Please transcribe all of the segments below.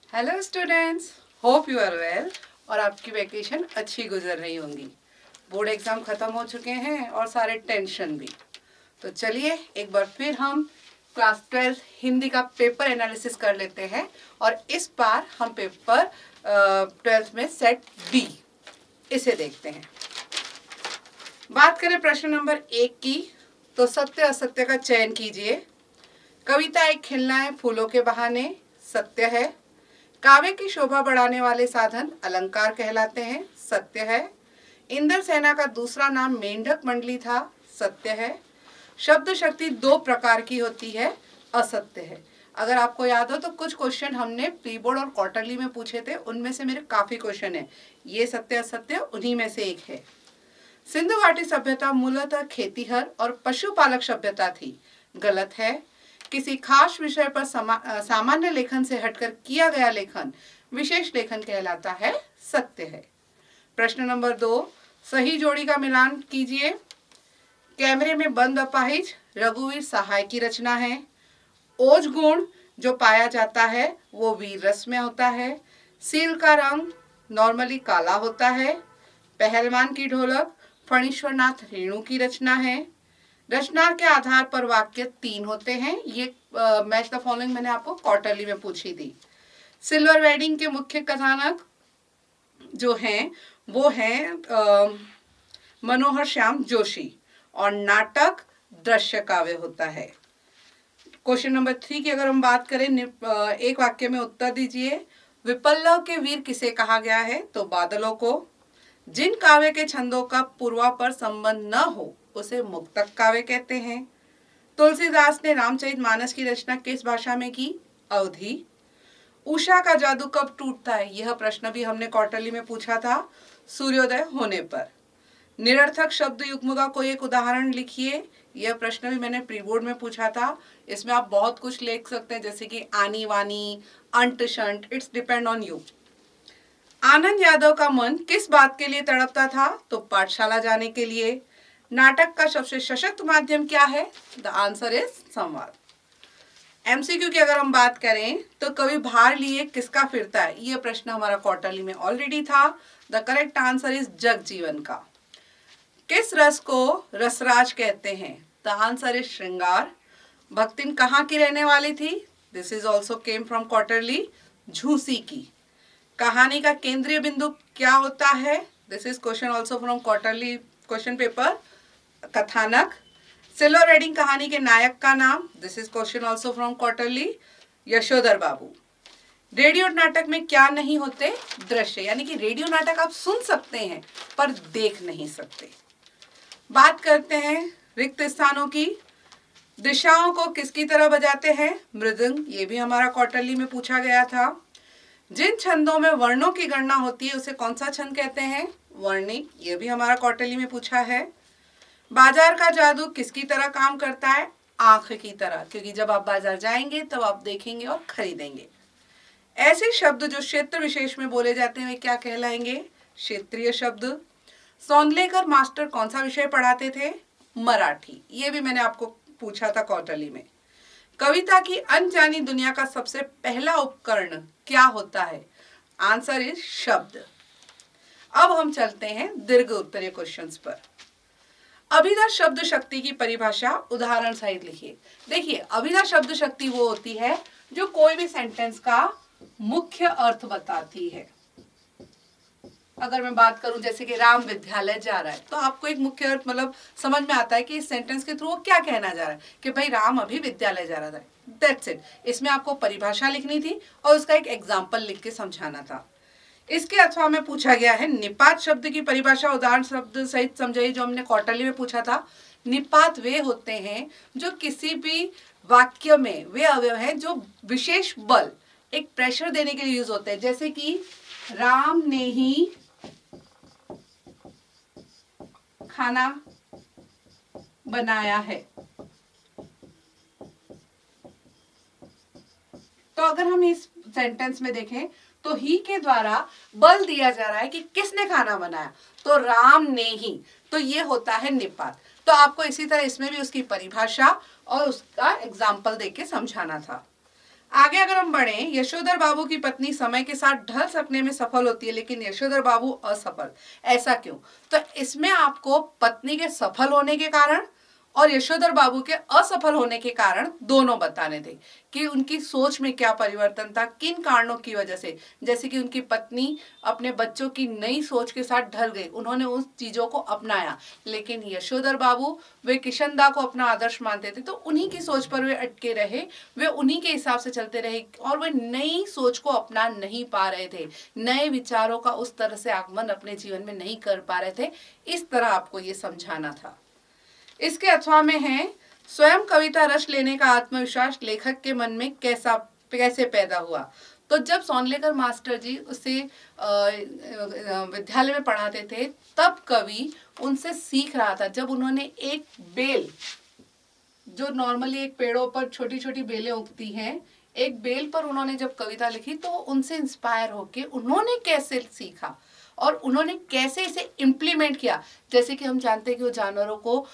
Hello students, hope you are well और आपकी vacation अच्छी गुजर रही होंगी। बोर्ड एग्ज़ाम ख़त्म हो चुके हैं और सारे टेंशन भी। तो चलिए एक बार फिर हम क्लास 12 हिंदी का पेपर एनालिसिस कर लेते हैं और इस बार हम पेपर 12 में सेट बी इसे देखते हैं। बात करें प्रश्न नंबर 1 की, तो सत्य असत्य का चयन कीजिए। कविता एक खिलना है फूलों के बहाने, सत्य है। काव्य की शोभा बढ़ाने वाले साधन अलंकार कहलाते हैं, सत्य है। इंद्र सेना का दूसरा नाम मेंढक मंडली था, सत्य है। शब्द शक्ति दो प्रकार की होती है, असत्य है। अगर आपको याद हो तो कुछ क्वेश्चन हमने प्री बोर्ड और क्वार्टरली में पूछे थे, उनमें से मेरे काफी क्वेश्चन है, ये सत्य असत्य उन्हीं में से एक है। सिंधु घाटी सभ्यता मूलतः खेतीहर और पशुपालक सभ्यता थी, गलत है। किसी खास विषय पर सामान्य लेखन से हटकर किया गया लेखन विशेष लेखन कहलाता है, सत्य है। प्रश्न नंबर 2, सही जोड़ी का मिलान कीजिए। कैमरे में बंद अपाहिज रघुवीर सहाय की रचना है। ओज गुण जो पाया जाता है वो वीर रस में होता है। सील का रंग नॉर्मली काला होता है। पहलवान की ढोलक फणीश्वरनाथ रेणु की रचना है। रचना के आधार पर वाक्य 3 होते हैं। ये मैच द फॉलोइंग मैंने आपको क्वार्टरली में पूछी थी। सिल्वर वेडिंग के मुख्य कथानक जो हैं वो हैं मनोहर श्याम जोशी और नाटक दृश्य काव्य होता है। क्वेश्चन नंबर 3 की अगर हम बात करें, एक वाक्य में उत्तर दीजिए। विपल्लव के वीर किसे कहा गया है? तो बादलों को। जिन काव्य के छंदों का पूर्वापर संबंध न हो उसे मुक्तक काव्य कहते हैं। तुलसीदास ने रामचरितमानस की रचना किस भाषा में की? अवधी। उषा का जादू कब टूटता है? यह प्रश्न भी हमने क्वार्टरली में पूछा था, सूर्योदय होने पर। निरर्थक शब्द युग्म का कोई एक उदाहरण लिखिए। यह प्रश्न भी मैंने प्री बोर्ड में पूछा था। इसमें आप बहुत कुछ लिख सकते हैं, जैसे कि आनी वानी, अंट शंट, it's depend on you. Anand Yadav का मन किस बात के लिए तड़पता था? तो पाठशाला जाने के लिए। नाटक का सबसे सशक्त माध्यम क्या है? द आंसर इज संवाद। एमसीक्यू की अगर हम बात करें तो कवि भार लिए किसका फिरता है? यह प्रश्न हमारा क्वार्टरली में ऑलरेडी था। The correct answer is Jagjivan का। किस रस को रसराज कहते हैं? द आंसर इज श्रृंगार। भक्तिन कहाँ की रहने वाली थी? This is also came from quarterly, Jhusi की। कहानी का केंद्रीय बिंदु क्या होता है? This is question also from quarterly question paper, कथानक। सिल्वर वेडिंग कहानी के नायक का नाम? This is question also from quarterly, Yashodhar Babu. Radio नाटक में क्या नहीं होते? दृश्य, यानी कि रेडियो नाटक आप सुन सकते हैं पर देख नहीं सकते। बात करते हैं रिक्त स्थानों की। दिशाओं को किसकी तरह बजाते हैं? मृदंग। ये भी हमारा क्वार्टरली में पूछा गया था। जिन छंदों में वर्णों की गणना होती है उसे कौन सा छंद कहते हैं? वर्णिक। ये भी हमारा क्वार्टरली में पूछा है। बाजार का जादू किसकी तरह काम करता है? आंख की तरह, क्योंकि जब आप बाजार जाएंगे तब आप देखेंगे और खरीदेंगे। ऐसे शब्द जो क्षेत्र विशेष में बोले जाते हैं वे क्या कहलाएंगे? क्षेत्रीय शब्द। सौंदलेकर मास्टर कौन सा विषय पढ़ाते थे? मराठी। ये भी मैंने आपको पूछा था क्वार्टरली में। कविता की अनजानी दुनिया का सबसे पहला उपकरण क्या होता है? आंसर इज शब्द। अब हम चलते हैं दीर्घ उत्तरीय क्वेश्चंस पर। अभिधा शब्द शक्ति की परिभाषा उदाहरण सहित लिखिए। देखिए, अभिधा शब्द शक्ति वो होती है जो कोई भी सेंटेंस का मुख्य अर्थ बताती है। अगर मैं बात करूं जैसे कि राम विद्यालय जा रहा है, तो आपको एक मुख्य अर्थ मतलब समझ में आता है कि इस सेंटेंस के थ्रू वो क्या कहना जा रहा है कि भाई राम अभी विद्यालय जा रहा था। That's it. इसमें आपको परिभाषा लिखनी थी और उसका एक एग्जाम्पल लिख के समझाना था। इसके अथवा में पूछा गया है निपात शब्द की परिभाषा उदाहरण शब्द सहित समझाइए, जो हमने क्वार्टरली में पूछा था। निपात वे होते हैं जो किसी भी वाक्य में वे अवयव हैं जो विशेष बल, एक प्रेशर देने के लिए यूज होते हैं। जैसे कि राम ने ही खाना बनाया है, तो अगर हम इस सेंटेंस में देखें तो ही के द्वारा बल दिया जा रहा है कि किसने खाना बनाया, तो राम ने ही, तो ये होता है निपात। तो आपको इसी तरह इसमें भी उसकी परिभाषा और उसका एग्जाम्पल देके समझाना था। आगे अगर हम बढ़े, यशोधर बाबू की पत्नी समय के साथ ढल सकने में सफल होती है लेकिन यशोधर बाबू असफल, ऐसा क्यों? तो इसमें आपको पत्नी के सफल होने के कारण और यशोधर बाबू के असफल होने के कारण दोनों बताने थे कि उनकी सोच में क्या परिवर्तन था, किन कारणों की वजह से। जैसे कि उनकी पत्नी अपने बच्चों की नई सोच के साथ ढल गई, उन्होंने उन चीजों को अपनाया, लेकिन यशोधर बाबू वे किशनदा को अपना आदर्श मानते थे तो उन्हीं की सोच पर वे अटके रहे, वे उन्हीं के हिसाब से चलते रहे और वे नई सोच को अपना नहीं पा रहे थे, नए विचारों का उस तरह से आगमन अपने जीवन में नहीं कर पा रहे थे। इस तरह आपको ये समझाना था। इसके अथवा में है, स्वयं कविता रस लेने का आत्मविश्वास लेखक के मन में कैसे पैदा हुआ? तो जब सोनलेकर मास्टर जी उसे विद्यालय में पढ़ाते थे तब कवि उनसे सीख रहा था। जब उन्होंने एक बेल, जो नॉर्मली एक पेड़ों पर छोटी छोटी बेलें उगती हैं, एक बेल पर उन्होंने जब कविता लिखी तो उनसे इंस्पायर होके उन्होंने कैसे सीखा और उन्होंने कैसे इसे इम्प्लीमेंट किया। जैसे कि हम जानते हैं कि वो जानवरों को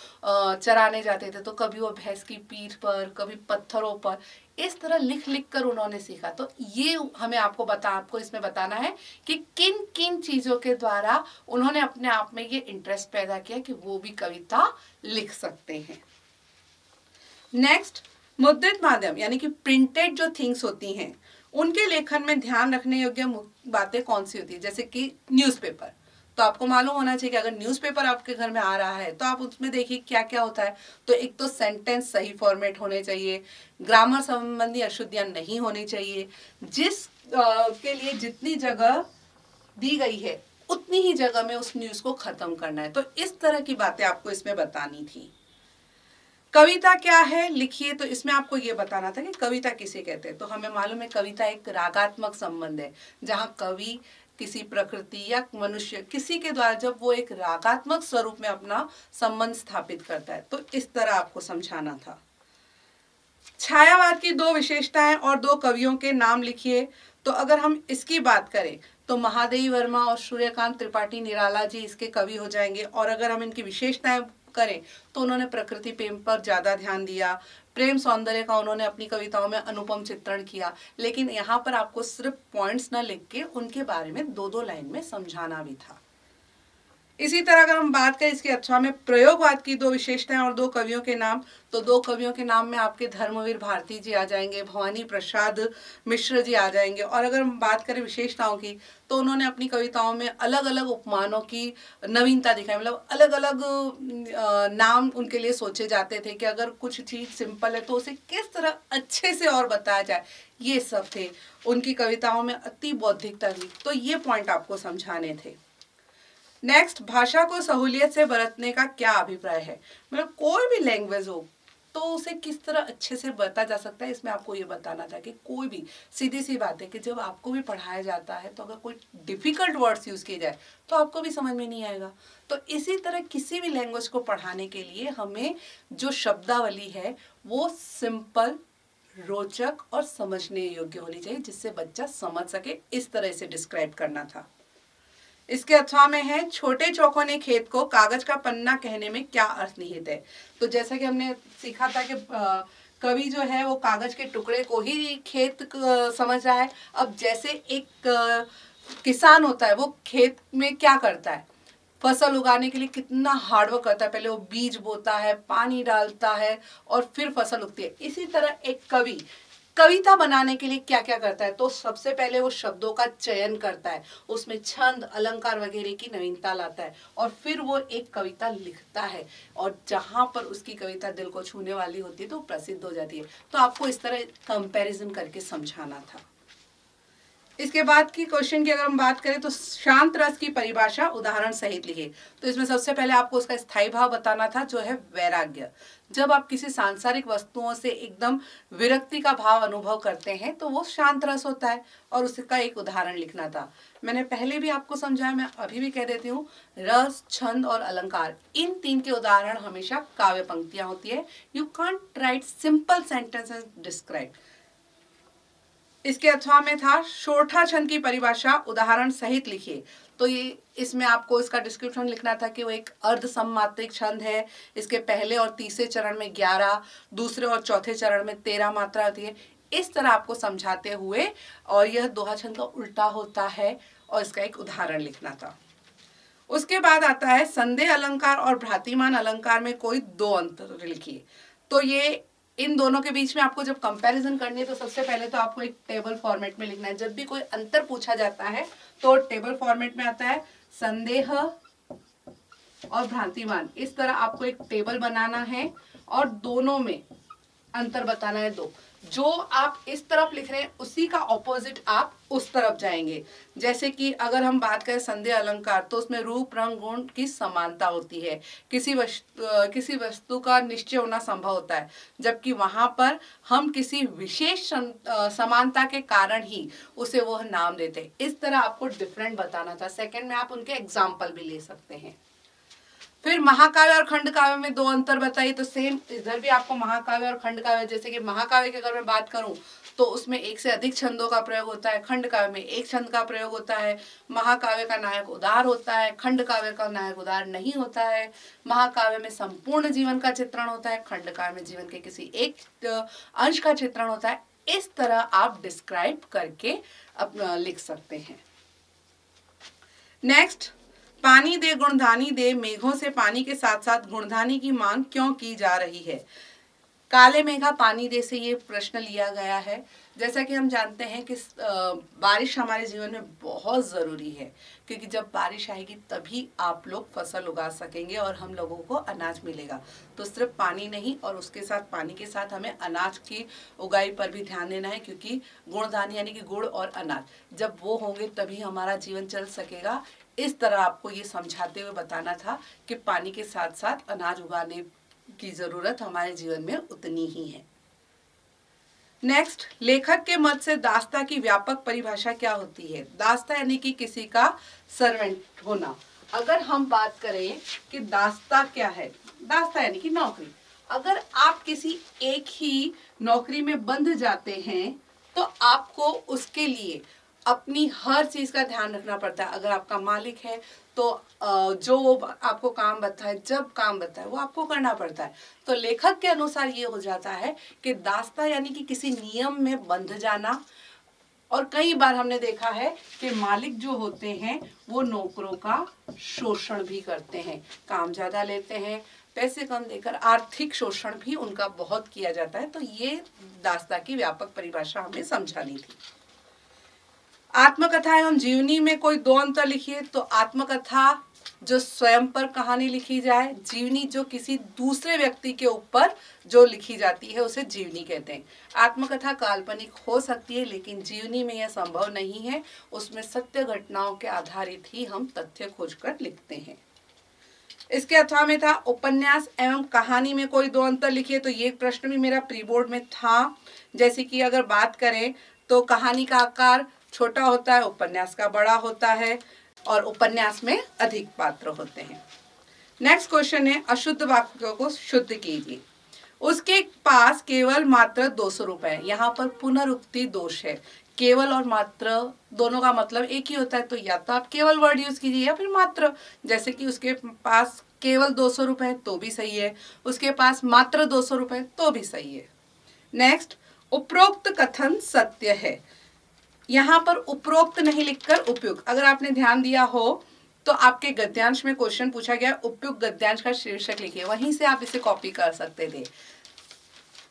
चराने जाते थे तो कभी वो भैंस की पीठ पर, कभी पत्थरों पर, इस तरह लिख लिख कर उन्होंने सीखा। तो ये हमें आपको इसमें बताना है कि किन किन चीज़ों के द्वारा उन्होंने अपने आप में ये इंटरेस्ट पैदा किया कि वो भी कविता लिख सकते हैं। नेक्स्ट, मुद्रित माध्यम यानी कि प्रिंटेड जो थिंग्स होती हैं उनके लेखन में ध्यान रखने योग्य बातें कौन सी होती है? जैसे कि न्यूज़पेपर। तो आपको मालूम होना चाहिए कि अगर न्यूज़पेपर आपके घर में आ रहा है तो आप उसमें देखिए क्या क्या होता है। तो एक तो सेंटेंस सही फॉर्मेट होने चाहिए, ग्रामर संबंधी अशुद्धियां नहीं होनी चाहिए, जिस के लिए जितनी जगह दी गई है उतनी ही जगह में उस न्यूज़ को खत्म करना है। तो इस तरह की बातें आपको इसमें बतानी थी। कविता क्या है लिखिए, तो इसमें आपको ये बताना था कि कविता किसे कहते हैं। तो हमें मालूम है कविता एक रागात्मक संबंध है, जहाँ कवि किसी प्रकृति या मनुष्य किसी के द्वारा जब वो एक रागात्मक स्वरूप में अपना संबंध स्थापित करता है। तो इस तरह आपको समझाना था। छायावाद की दो विशेषताएं और दो कवियों के नाम लिखिए। तो अगर हम इसकी बात करें तो महादेवी वर्मा और सूर्यकांत त्रिपाठी निराला जी इसके कवि हो जाएंगे। और अगर हम इनकी विशेषताएं करें तो उन्होंने प्रकृति प्रेम पर ज़्यादा ध्यान दिया, प्रेम सौंदर्य का उन्होंने अपनी कविताओं में अनुपम चित्रण किया। लेकिन यहाँ पर आपको सिर्फ पॉइंट्स न लिख के उनके बारे में दो दो लाइन में समझाना भी था। इसी तरह अगर हम बात करें इसके अथवा में प्रयोगवाद की दो विशेषताएं और दो कवियों के नाम, तो दो कवियों के नाम में आपके धर्मवीर भारती जी आ जाएंगे, भवानी प्रसाद मिश्र जी आ जाएंगे। और अगर हम बात करें विशेषताओं की तो उन्होंने अपनी कविताओं में अलग अलग उपमानों की नवीनता दिखाई, मतलब अलग अलग नाम उनके लिए सोचे जाते थे कि अगर कुछ चीज़ सिंपल है तो उसे किस तरह अच्छे से और बताया जाए, ये सब थे उनकी कविताओं में। अति बौद्धिकता थी। तो ये पॉइंट आपको समझाने थे। नेक्स्ट, भाषा को सहूलियत से बरतने का क्या अभिप्राय है? मतलब कोई भी लैंग्वेज हो तो उसे किस तरह अच्छे से बरता जा सकता है, इसमें आपको ये बताना था कि कोई भी, सीधी सी बात है कि जब आपको भी पढ़ाया जाता है तो अगर कोई डिफिकल्ट वर्ड्स यूज़ किए जाए तो आपको भी समझ में नहीं आएगा। तो इसी तरह किसी भी लैंग्वेज को पढ़ाने के लिए हमें जो शब्दावली है वो सिंपल, रोचक और समझने योग्य होनी चाहिए, जिससे बच्चा समझ सके। इस तरह से डिस्क्राइब करना था। इसके अथवा में है, छोटे चौकोने खेत को कागज का पन्ना कहने में क्या अर्थ निहित है? तो जैसा कि हमने सीखा था कि कवि जो है वो कागज के टुकड़े को ही खेत समझ रहा है। अब जैसे एक किसान होता है वो खेत में क्या करता है, फसल उगाने के लिए कितना हार्डवर्क करता है, पहले वो बीज बोता है, पानी डालता है और फिर फसल उगती है। इसी तरह एक कवि कविता बनाने के लिए क्या क्या करता है, तो सबसे पहले वो शब्दों का चयन करता है, उसमें छंद, अलंकार वगैरह की नवीनता लाता है और फिर वो एक कविता लिखता है। और जहाँ पर उसकी कविता दिल को छूने वाली होती है तो प्रसिद्ध हो जाती है। तो आपको इस तरह कंपैरिजन करके समझाना था। इसके बाद की क्वेश्चन की अगर हम बात करें तो शांत रस की परिभाषा उदाहरण सहित लिखिए। तो इसमें सबसे पहले आपको उसका स्थायी भाव बताना था जो है वैराग्य। जब आप किसी सांसारिक वस्तुओं से एकदम विरक्ति का भाव अनुभव करते हैं तो वो शांत रस होता है और उसका एक उदाहरण लिखना था। मैंने पहले भी आपको समझाया, मैं अभी भी कह देती हूँ, रस, छंद और अलंकार, इन तीन के उदाहरण हमेशा काव्य पंक्तियां होती है। You can't right simple sentences describe. इसके अथवा में था शोठा छंद की परिभाषा उदाहरण सहित लिखिए। तो ये इसमें आपको इसका डिस्क्रिप्शन लिखना था कि वो एक अर्ध सममात्रिक छंद है। इसके पहले और तीसरे चरण में 11, दूसरे और चौथे चरण में 13 मात्रा होती है। इस तरह आपको समझाते हुए, और यह दोहा छंद का उल्टा होता है और इसका एक उदाहरण लिखना था। उसके बाद आता है संदेह अलंकार और भ्रातिमान अलंकार में कोई दो अंतर लिखिए। तो ये इन दोनों के बीच में आपको जब कंपैरिजन करनी है तो सबसे पहले तो आपको एक टेबल फॉर्मेट में लिखना है। जब भी कोई अंतर पूछा जाता है तो टेबल फॉर्मेट में आता है संदेह और भ्रांतिमान, इस तरह आपको एक टेबल बनाना है और दोनों में अंतर बताना है दो। जो आप इस तरफ लिख रहे हैं उसी का ऑपोजिट आप उस तरफ जाएंगे। जैसे कि अगर हम बात करें संदेह अलंकार तो उसमें रूप रंग गुण की समानता होती है, किसी वस्तु का निश्चय होना संभव होता है, जबकि वहां पर हम किसी विशेष समानता के कारण ही उसे वह नाम देते हैं। इस तरह आपको डिफरेंट बताना था। सेकंड में आप उनके एग्जाम्पल भी ले सकते हैं। फिर महाकाव्य और खंड काव्य में दो अंतर बताइए। तो सेम इधर भी आपको महाकाव्य और खंड काव्य, जैसे कि महाकाव्य की अगर मैं बात करूं तो उसमें एक से अधिक छंदों का प्रयोग होता है, खंड काव्य में एक छंद का प्रयोग होता है। महाकाव्य का नायक उदार होता है, खंड काव्य का नायक उदार नहीं होता है। महाकाव्य में संपूर्ण जीवन का चित्रण होता है, खंड काव्य में जीवन के किसी एक अंश का चित्रण होता है। इस तरह आप डिस्क्राइब करके अपना लिख सकते हैं। नेक्स्ट, पानी दे गुणधानी दे, मेघों से पानी के साथ साथ गुणधानी की मांग क्यों की जा रही है। काले मेघा पानी दे से ये प्रश्न लिया गया है। जैसा कि हम जानते हैं कि बारिश हमारे जीवन में बहुत ज़रूरी है, क्योंकि जब बारिश आएगी तभी आप लोग फसल उगा सकेंगे और हम लोगों को अनाज मिलेगा। तो सिर्फ पानी नहीं, और उसके साथ पानी के साथ हमें अनाज की उगाई पर भी ध्यान देना है, क्योंकि गुणधान यानी कि गुड़ और अनाज जब वो होंगे तभी हमारा जीवन चल सकेगा। इस तरह आपको ये समझाते हुए बताना था कि पानी के साथ साथ अनाज उगाने की जरूरत हमारे जीवन में उतनी ही है। नेक्स्ट, लेखक के मत से दास्ता की व्यापक परिभाषा क्या होती है। दास्ता यानी कि किसी का सर्वेंट होना। अगर हम बात करें कि दास्ता क्या है, दास्ता यानी कि नौकरी। अगर आप किसी एक ही नौकरी में बंध जाते हैं तो आपको उसके लिए अपनी हर चीज का ध्यान रखना पड़ता है। अगर आपका मालिक है तो जो वो आपको काम बताता है, जब काम बताता है वो आपको करना पड़ता है। तो लेखक के अनुसार ये हो जाता है कि दास्ता यानी कि किसी नियम में बंध जाना। और कई बार हमने देखा है कि मालिक जो होते हैं वो नौकरों का शोषण भी करते हैं, काम ज्यादा लेते हैं, पैसे कम देकर आर्थिक शोषण भी उनका बहुत किया जाता है। तो ये दास्ता की व्यापक परिभाषा हमें समझानी थी। आत्मकथा एवं जीवनी में कोई दो अंतर लिखिए। तो आत्मकथा जो स्वयं पर कहानी लिखी जाए, जीवनी जो किसी दूसरे व्यक्ति के ऊपर जो लिखी जाती है उसे जीवनी कहते हैं। आत्मकथा काल्पनिक हो सकती है लेकिन जीवनी में यह संभव नहीं है, उसमें सत्य घटनाओं के आधारित ही हम तथ्य खोजकर लिखते हैं। इसके अथवा में था उपन्यास एवं कहानी में कोई दो अंतर लिखिए। तो ये प्रश्न भी मेरा प्री बोर्ड में था। जैसे कि अगर बात करें तो कहानी का आकार छोटा होता है, उपन्यास का बड़ा होता है, और उपन्यास में अधिक पात्र होते हैं। नेक्स्ट क्वेश्चन है, अशुद्ध वाक्यों को शुद्ध कीजिए। उसके पास केवल मात्र 200 रुपए। यहाँ पर पुनरुक्ति दोष है। केवल और मात्र दोनों का मतलब एक ही होता है, तो या तो आप केवल वर्ड यूज कीजिए या फिर मात्र। जैसे कि उसके पास केवल 200 रुपए तो भी सही है, उसके पास मात्र 200 रुपए तो भी सही है। नेक्स्ट, उपरोक्त कथन सत्य है। यहाँ पर उपरोक्त नहीं लिखकर उपयुक्त। अगर आपने ध्यान दिया हो तो आपके गद्यांश में क्वेश्चन पूछा गया उपयुक्त गद्यांश का शीर्षक लिखिए, वहीं से आप इसे कॉपी कर सकते थे।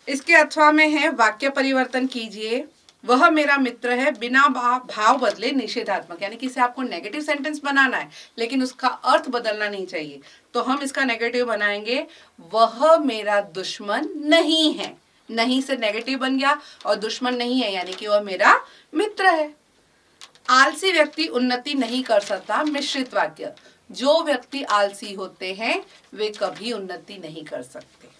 इसके अथवा में है वाक्य परिवर्तन कीजिए। वह मेरा मित्र है बिना भाव बदले निषेधात्मक, यानी कि इसे आपको नेगेटिव सेंटेंस बनाना है लेकिन उसका अर्थ बदलना नहीं चाहिए। तो हम इसका नेगेटिव बनाएंगे, वह मेरा दुश्मन नहीं है। नहीं से नेगेटिव बन गया और दुश्मन नहीं है यानी कि वह मेरा मित्र है। आलसी व्यक्ति उन्नति नहीं कर सकता। मिश्रित वाक्य, जो व्यक्ति आलसी होते हैं वे कभी उन्नति नहीं कर सकते।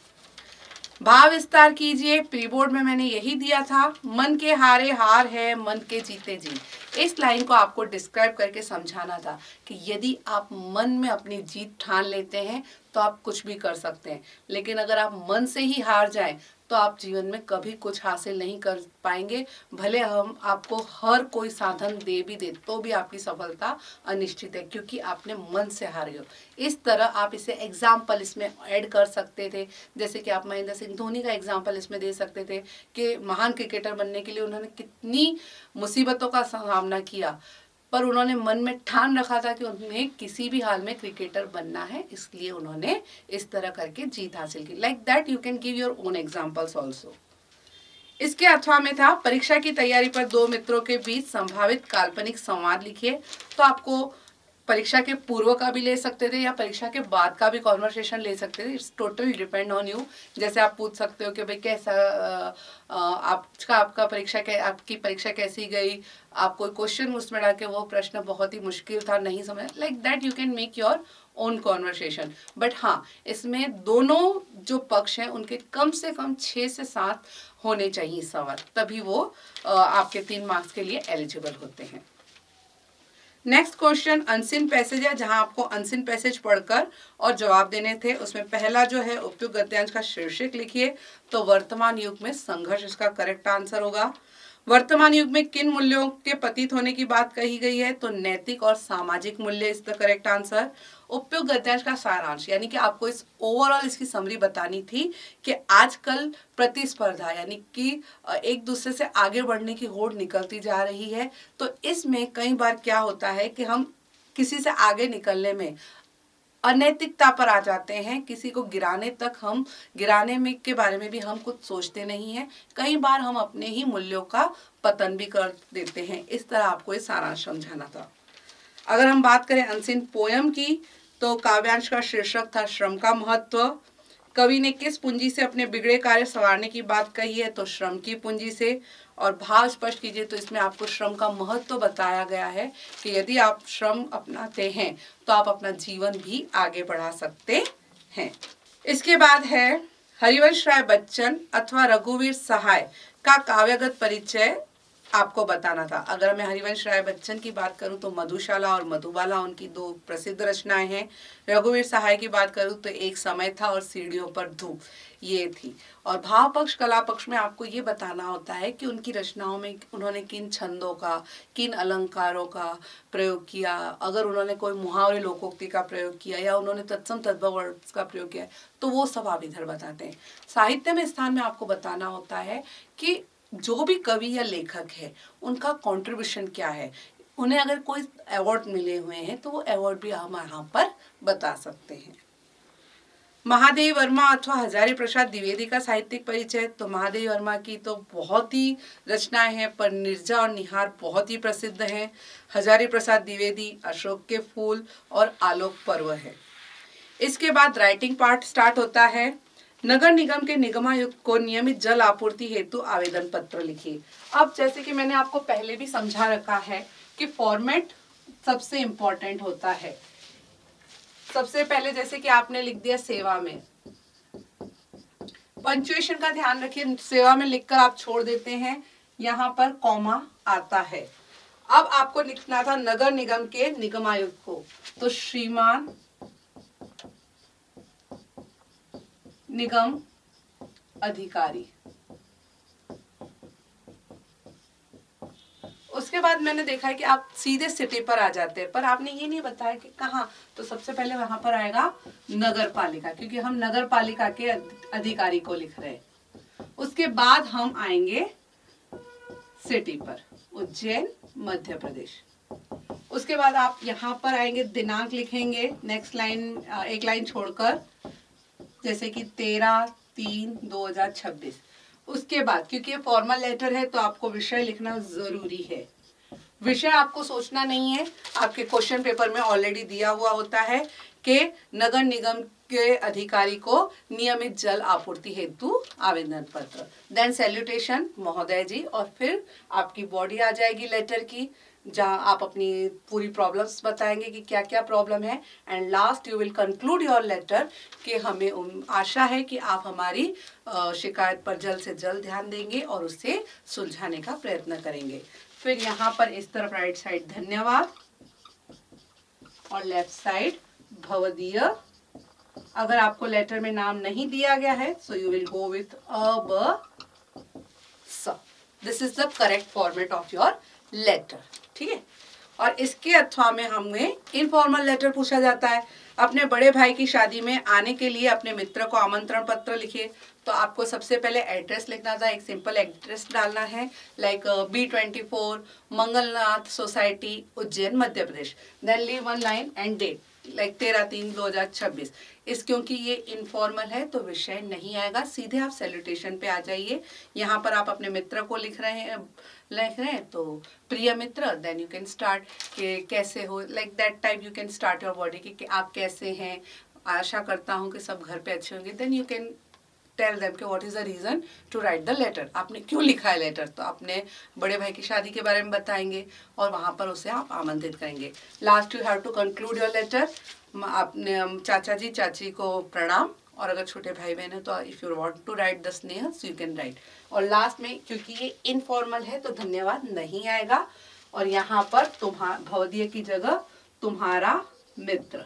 भाव विस्तार कीजिए। प्री बोर्ड में मैंने यही दिया था, मन के हारे हार है, मन के जीते जीत। इस लाइन को आपको डिस्क्राइब करके समझाना था कि यदि आप मन में अपनी जीत ठान लेते हैं तो आप कुछ भी कर सकते हैं, लेकिन अगर आप मन से ही हार जाएं तो तो आप जीवन में कभी कुछ हासिल नहीं कर पाएंगे। भले हम आपको हर कोई साधन दे भी दे तो भी आपकी सफलता अनिश्चित है, क्योंकि आपने मन से हारे हो। इस तरह आप इसे एग्जाम्पल इसमें ऐड कर सकते थे, जैसे कि आप महेंद्र सिंह धोनी का एग्जाम्पल इसमें दे सकते थे कि महान क्रिकेटर बनने के लिए उन्होंने कितनी मुसीबतों का सामना किया, पर उन्होंने मन में ठान रखा था कि उन्हें किसी भी हाल में क्रिकेटर बनना है, इसलिए उन्होंने इस तरह करके जीत हासिल की। Like that you can give your own examples also. इसके अथवा में था परीक्षा की तैयारी पर दो मित्रों के बीच संभावित काल्पनिक संवाद लिखिए। तो आपको परीक्षा के पूर्व का भी ले सकते थे या परीक्षा के बाद का भी कॉन्वर्सेशन ले सकते थे, it's totally depend on you. जैसे आप पूछ सकते हो कि भाई कैसा आपकी परीक्षा कैसी गई, आप कोई क्वेश्चन उसमें डाल के वो प्रश्न बहुत ही मुश्किल था, नहीं समझ, like that you can make your own conversation. But हाँ, इसमें दोनों जो पक्ष हैं उनके कम से कम 6 से 7 होने चाहिए सवाल, तभी वो आपके 3 मार्क्स के लिए एलिजिबल होते हैं। नेक्स्ट क्वेश्चन अनसीन पैसेज है, जहां आपको अनसीन पैसेज पढ़कर और जवाब देने थे। उसमें पहला जो है उपयुक्त गद्यांश का शीर्षक लिखिए। तो वर्तमान युग में संघर्ष इसका करेक्ट आंसर होगा। वर्तमान युग में किन मूल्यों के पतित होने की बात कही गई है, तो नैतिक और सामाजिक मूल्य इज द करेक्ट आंसर। उपयुक्त गद्यांश का सारांश, यानी कि आपको इस ओवरऑल इसकी समरी बतानी थी कि आजकल प्रतिस्पर्धा यानी कि एक दूसरे से आगे बढ़ने की होड़ निकलती जा रही है। तो इसमें कई बार क्या होता है कि हम किसी से आगे निकलने में अनैतिकता पर आ जाते हैं, किसी को गिराने में के बारे में भी हम कुछ सोचते नहीं हैं। कई बार हम अपने ही मूल्यों का पतन भी कर देते हैं। इस तरह आपको ये सारांश समझाना था। अगर हम बात करें अनसीन पोयम की, तो काव्यांश का शीर्षक था श्रम का महत्व। कवि ने किस पूंजी से अपने बिगड़े कार्य संवारने की बात कही है, तो श्रम की पूंजी से। और भाव स्पष्ट कीजिए, तो इसमें आपको श्रम का महत्व बताया गया है कि यदि आप श्रम अपनाते हैं तो आप अपना जीवन भी आगे बढ़ा सकते हैं। इसके बाद है हरिवंश राय बच्चन अथवा रघुवीर सहाय का काव्यगत परिचय आपको बताना था। अगर मैं हरिवंश राय बच्चन की बात करूं तो मधुशाला और मधुबाला उनकी 2 प्रसिद्ध रचनाएं हैं। रघुवीर सहाय की बात करूं तो एक समय था और सीढ़ियों पर धूप, ये थी। और भाव पक्ष कला पक्ष में आपको ये बताना होता है कि उनकी रचनाओं में उन्होंने किन छंदों का, किन अलंकारों का प्रयोग किया, अगर उन्होंने कोई मुहावरे लोकोक्ति का प्रयोग किया या उन्होंने तत्सम तद्भव वर्ड्स का प्रयोग किया, तो वो सब आप इधर बताते हैं। साहित्य में स्थान में आपको बताना होता है कि जो भी कवि या लेखक है उनका कंट्रीब्यूशन क्या है। उन्हें अगर कोई अवार्ड मिले हुए हैं तो वो अवार्ड भी हम यहाँ पर बता सकते हैं। महादेवी वर्मा अथवा हजारी प्रसाद द्विवेदी का साहित्यिक परिचय, तो महादेवी वर्मा की तो बहुत ही रचनाएं हैं, पर निर्जा और निहार बहुत ही प्रसिद्ध हैं। हजारी प्रसाद द्विवेदी अशोक के फूल और आलोक पर्व है। इसके बाद राइटिंग पार्ट स्टार्ट होता है। नगर निगम के निगमायुक्त को नियमित जल आपूर्ति हेतु आवेदन पत्र लिखिए। अब जैसे कि मैंने आपको पहले भी समझा रखा है कि फॉर्मेट सबसे इंपॉर्टेंट होता है। सबसे पहले जैसे कि आपने लिख दिया सेवा में, पंक्चुएशन का ध्यान रखिए, सेवा में लिखकर आप छोड़ देते हैं, यहाँ पर कॉमा आता है। अब आपको लिखना था नगर निगम के निगमायुक्त को, तो श्रीमान निगम अधिकारी। उसके बाद मैंने देखा है कि आप सीधे सिटी पर आ जाते हैं, पर आपने ये नहीं बताया कि कहाँ। तो सबसे पहले वहां पर आएगा नगर पालिका, क्योंकि हम नगर पालिका के अधिकारी को लिख रहे हैं। उसके बाद हम आएंगे सिटी पर, उज्जैन मध्य प्रदेश। उसके बाद आप यहाँ पर आएंगे, दिनांक लिखेंगे नेक्स्ट लाइन, एक लाइन छोड़कर, जैसे कि 13/3/2026। उसके बाद क्योंकि ये फॉर्मल लेटर है तो आपको विषय लिखना जरूरी है। विषय आपको सोचना नहीं है, आपके क्वेश्चन पेपर में ऑलरेडी दिया हुआ होता है कि नगर निगम के अधिकारी को नियमित जल आपूर्ति हेतु आवेदन पत्र, देन सैल्यूटेशन महोदय जी, और फिर आपकी बॉडी आ जाएगी लेटर की, जहां आप अपनी पूरी प्रॉब्लम्स बताएंगे कि क्या क्या प्रॉब्लम है, and last you will conclude your letter कि हमें आशा है कि आप हमारी शिकायत पर जल्द से जल्द ध्यान देंगे और उसे सुलझाने का प्रयत्न करेंगे। फिर यहाँ पर इस तरफ राइट साइड धन्यवाद और लेफ्ट साइड भवदीय अगर आपको लेटर में नाम नहीं दिया गया है so you will go with a ब स। This is the correct format of your letter, ठीक है। और इसके अथवा में हमें इनफॉर्मल लेटर पूछा जाता है। अपने बड़े भाई की शादी में आने के लिए अपने मित्र को आमंत्रण पत्र लिखिए। तो आपको सबसे पहले एड्रेस लिखना था, एक सिंपल एड्रेस डालना है, like B24 Mangalnath society Ujjain Madhya Pradesh. Then leave one line and date, like 13/3/2026। इस क्योंकि ये इनफॉर्मल है तो विषय नहीं आएगा, सीधे आप सैल्यूटेशन पे आ जाइए। यहाँ पर आप अपने मित्र को लिख रहे हैं तो प्रिय मित्र, देन यू कैन स्टार्ट कि कैसे हो, like that type you can start your body कि आप कैसे हैं, आशा करता हूँ कि सब घर पे अच्छे होंगे। Then you can tell them कि what is the reason to write the letter, आपने क्यों लिखा है लेटर। तो अपने बड़े भाई की शादी के बारे में बताएंगे और वहां पर उसे आप आमंत्रित करेंगे। Last you have to conclude your letter. अपने चाचा जी चाची को प्रणाम, और अगर छोटे भाई बहन है तो if you want to write the स्नेह सो यू कैन राइट। और लास्ट में क्योंकि ये इनफॉर्मल है तो धन्यवाद नहीं आएगा, और यहाँ पर भवदीय की जगह तुम्हारा मित्र,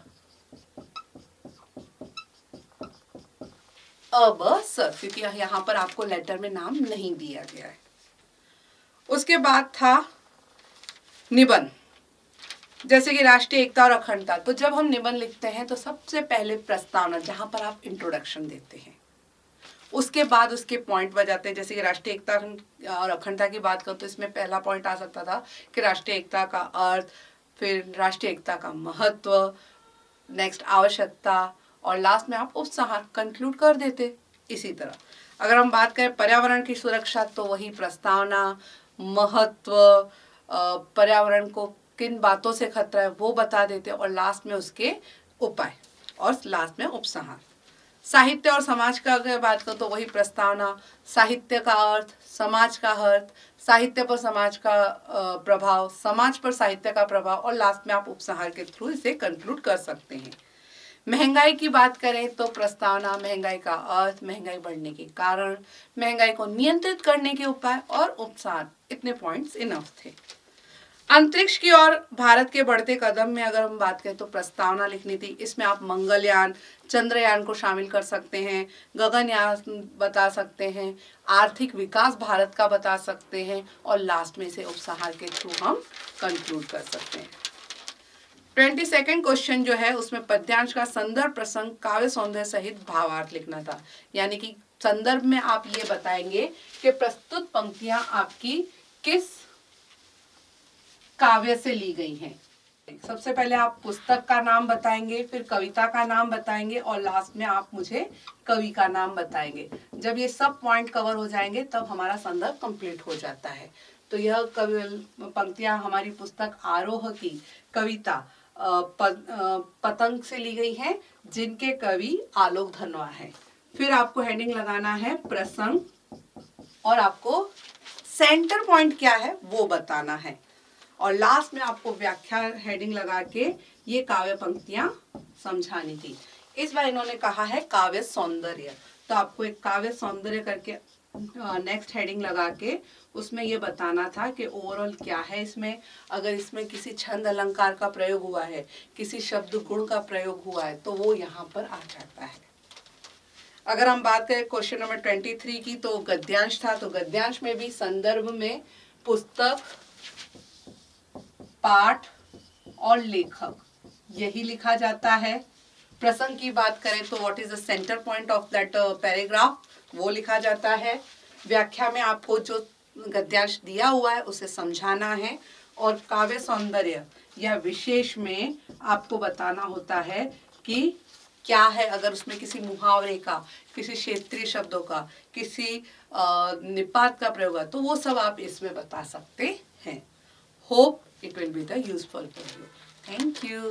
अब सर, क्योंकि यहाँ पर आपको लेटर में नाम नहीं दिया गया है। उसके बाद था निबंध, जैसे कि राष्ट्रीय एकता और अखंडता। तो जब हम निबंध लिखते हैं तो सबसे पहले प्रस्तावना, जहां पर आप इंट्रोडक्शन देते हैं, उसके बाद उसके पॉइंट बजाते हैं। जैसे कि राष्ट्रीय एकता और अखंडता की बात करो तो इसमें पहला पॉइंट आ सकता था कि राष्ट्रीय एकता का अर्थ, फिर राष्ट्रीय एकता का महत्व, नेक्स्ट आवश्यकता, और लास्ट में आप उपसंहार कंक्लूड कर देते। इसी तरह अगर हम बात करें पर्यावरण की सुरक्षा तो वही प्रस्तावना, महत्व, पर्यावरण को किन बातों से खतरा है वो बता देते, और लास्ट में उसके उपाय, और लास्ट में उपसंहार। साहित्य और समाज का अगर बात करो तो वही प्रस्तावना, साहित्य का अर्थ, समाज का अर्थ, साहित्य पर समाज का प्रभाव, समाज पर साहित्य का प्रभाव, और लास्ट में आप उपसंहार के थ्रू इसे कंक्लूड कर सकते हैं। महंगाई की बात करें तो प्रस्तावना, महंगाई का अर्थ, महंगाई बढ़ने के कारण, महंगाई को नियंत्रित करने के उपाय, और उपसंहार। इतने पॉइंट्स इनफ थे। अंतरिक्ष की ओर भारत के बढ़ते कदम में अगर हम बात करें तो प्रस्तावना लिखनी थी। इसमें आप मंगलयान, चंद्रयान को शामिल कर सकते हैं, गगनयान बता सकते हैं, आर्थिक विकास भारत का बता सकते हैं, और लास्ट में से उपसंहार के थ्रू हम कंक्लूड कर सकते हैं। 22nd क्वेश्चन जो है उसमें पद्यांश का संदर्भ, प्रसंग, काव्य सौंदर्य सहित भावार्थ लिखना था। यानी कि संदर्भ में आप ये बताएंगे कि प्रस्तुत पंक्तियां आपकी किस काव्य से ली गई हैं। सबसे पहले आप पुस्तक का नाम बताएंगे, फिर कविता का नाम बताएंगे, और लास्ट में आप मुझे कवि का नाम बताएंगे। जब ये सब पॉइंट कवर हो जाएंगे तब हमारा संदर्भ कंप्लीट हो जाता है। तो यह पंक्तियां हमारी पुस्तक आरोह की कविता पतंग से ली गई हैं, जिनके कवि आलोक धनवा है। फिर आपको हेडिंग लगाना है प्रसंग, और आपको सेंटर पॉइंट क्या है वो बताना है, और लास्ट में आपको व्याख्या हेडिंग लगा के ये काव्य पंक्तियां समझानी थी। इस बार इन्होंने कहा है काव्य सौंदर्य, तो आपको एक काव्य सौंदर्य करके नेक्स्ट हेडिंग लगा के उसमें ये बताना था कि ओवरऑल क्या है इसमें। अगर इसमें किसी छंद अलंकार का प्रयोग हुआ है, किसी शब्द गुण का प्रयोग हुआ है, तो वो यहाँ पर आ जाता है। अगर हम बात करें क्वेश्चन नंबर 23 की तो गद्यांश था। तो गद्यांश में भी संदर्भ में पुस्तक, पाठ और लेखक यही लिखा जाता है। प्रसंग की बात करें तो what is the centre point of that paragraph वो लिखा जाता है। व्याख्या में आपको जो गद्यांश दिया हुआ है उसे समझाना है, और काव्य सौंदर्य या विशेष में आपको बताना होता है कि क्या है। अगर उसमें किसी मुहावरे का, किसी क्षेत्रीय शब्दों का, किसी निपात का प्रयोग है तो वो सब आप इसमें बता सकते हैं। Hope it will be the useful for you. Thank you.